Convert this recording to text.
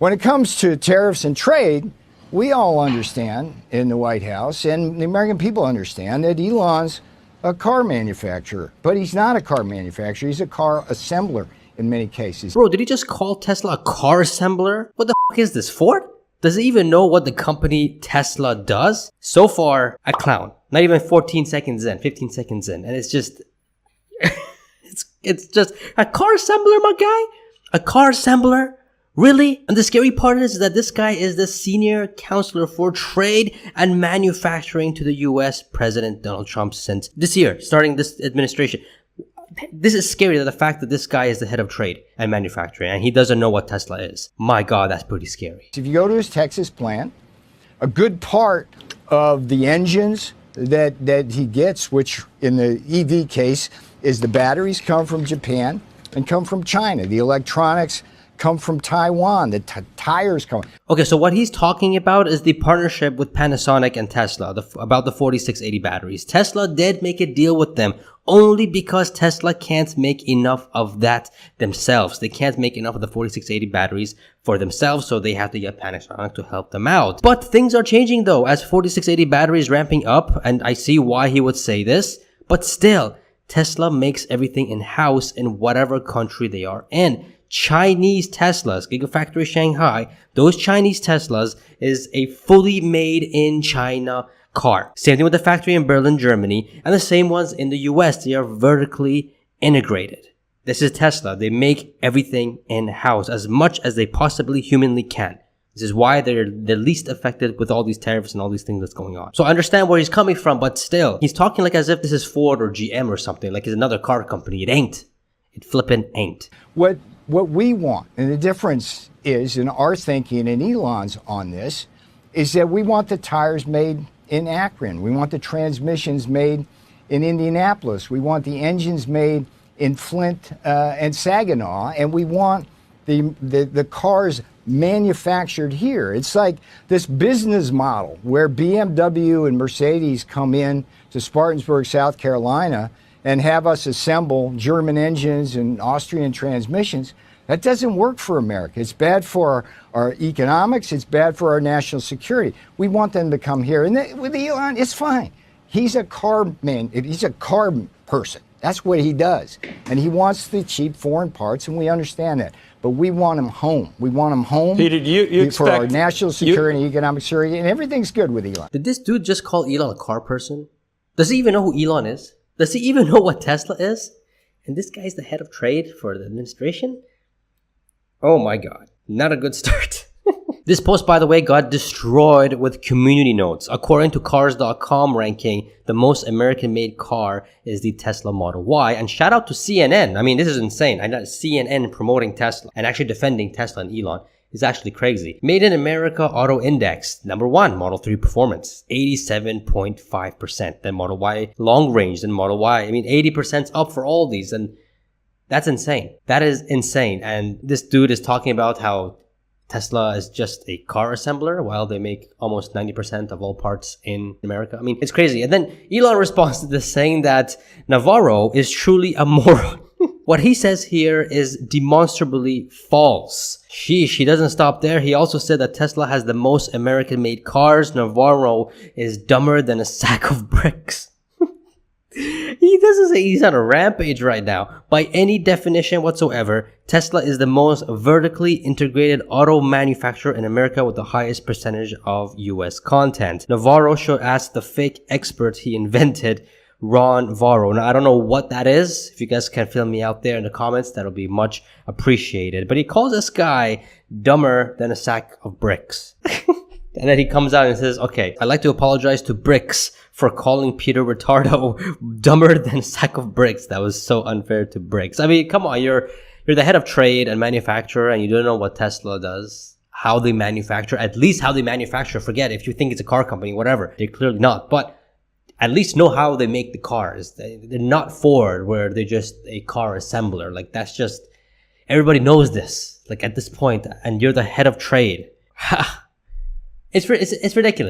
When it comes to tariffs and trade, we all understand in the White House, and the American people understand, that Elon's a car manufacturer. But he's not a car manufacturer. He's a car assembler in many cases. Bro, did he just call Tesla a car assembler? What the f*** is this, Ford? Does he even know what the company Tesla does? So far, a clown. Not even 14 seconds in, 15 seconds in. And it's just... it's just a car assembler, my guy? A car assembler? Really? And the scary part is that this guy is the senior counselor for trade and manufacturing to the US President Donald Trump since this year, starting this administration. This is scary, that the fact that this guy is the head of trade and manufacturing and he doesn't know what Tesla is. My God, that's pretty scary. If you go to his Texas plant, a good part of the engines that he gets, which in the EV case is the batteries, come from Japan and come from China. The electronics come from Taiwan. The tires come. Okay, so what he's talking about is the partnership with Panasonic and Tesla about the 4680 batteries. Tesla did make a deal with them only because Tesla can't make enough of that themselves. They can't make enough of the 4680 batteries for themselves, so they have to get Panasonic to help them out. But things are changing though, as 4680 batteries ramping up, and I see why he would say this, but still, Tesla makes everything in-house in whatever country they are in. Chinese Teslas, Gigafactory Shanghai, those Chinese Teslas is a fully made in China car. Same thing with the factory in Berlin, Germany, and the same ones in the US. They are vertically integrated. This is Tesla. They make everything in-house as much as they possibly humanly can. This is why they're least affected with all these tariffs and all these things that's going on. So I understand where he's coming from, but still, he's talking like as if this is Ford or GM or something, like it's another car company. It ain't. It flippin' ain't. What we want, and the difference is in our thinking and Elon's on this, is that we want the tires made in Akron. We want the transmissions made in Indianapolis. We want the engines made in Flint and Saginaw, and we want the cars manufactured here. It's like this business model where BMW and Mercedes come in to Spartanburg, South Carolina, and have us assemble German engines and Austrian transmissions. That doesn't work for America. It's bad for our economics. It's bad for our national security. We want them to come here. And with Elon, it's fine. He's a car man. He's a car person. That's what he does. And he wants the cheap foreign parts, and we understand that. But we want him home. We want him home for our national security and economic security, and everything's good with Elon. Did this dude just call Elon a car person? Does he even know who Elon is? Does he even know what Tesla is? And this guy's the head of trade for the administration? Oh my God, not a good start. This post, by the way, got destroyed with community notes. According to Cars.com ranking, the most American-made car is the Tesla Model Y. And shout out to CNN. I mean, this is insane. I know CNN promoting Tesla and actually defending Tesla and Elon is actually crazy. Made in America Auto Index, number 1, Model 3 performance, 87.5%. Then Model Y long range, then Model Y. I mean, 80% up for all these. And that's insane. That is insane. And this dude is talking about how Tesla is just a car assembler while they make almost 90% of all parts in America. I mean, it's crazy. And then Elon responds to this saying that Navarro is truly a moron. What he says here is demonstrably false. Sheesh, he doesn't stop there. He also said that Tesla has the most American-made cars. Navarro is dumber than a sack of bricks. He doesn't say he's on a rampage right now. By any definition whatsoever, Tesla is the most vertically integrated auto manufacturer in America with the highest percentage of US content. Navarro should ask the fake expert he invented, Ron Varro. Now, I don't know what that is. If you guys can fill me out there in the comments, that'll be much appreciated. But he calls this guy dumber than a sack of bricks. And then he comes out and says, okay, I'd like to apologize to Bricks for calling Peter Ritardo dumber than a sack of bricks. That was so unfair to Bricks. I mean, come on, you're the head of trade and manufacturer and you don't know what Tesla does, how they manufacture, at least how they manufacture. Forget if you think it's a car company, whatever. They're clearly not. But at least know how they make the cars. They're not Ford where they're just a car assembler. Like that's just, everybody knows this. Like at this point, and you're the head of trade. Ha! It's ridiculous.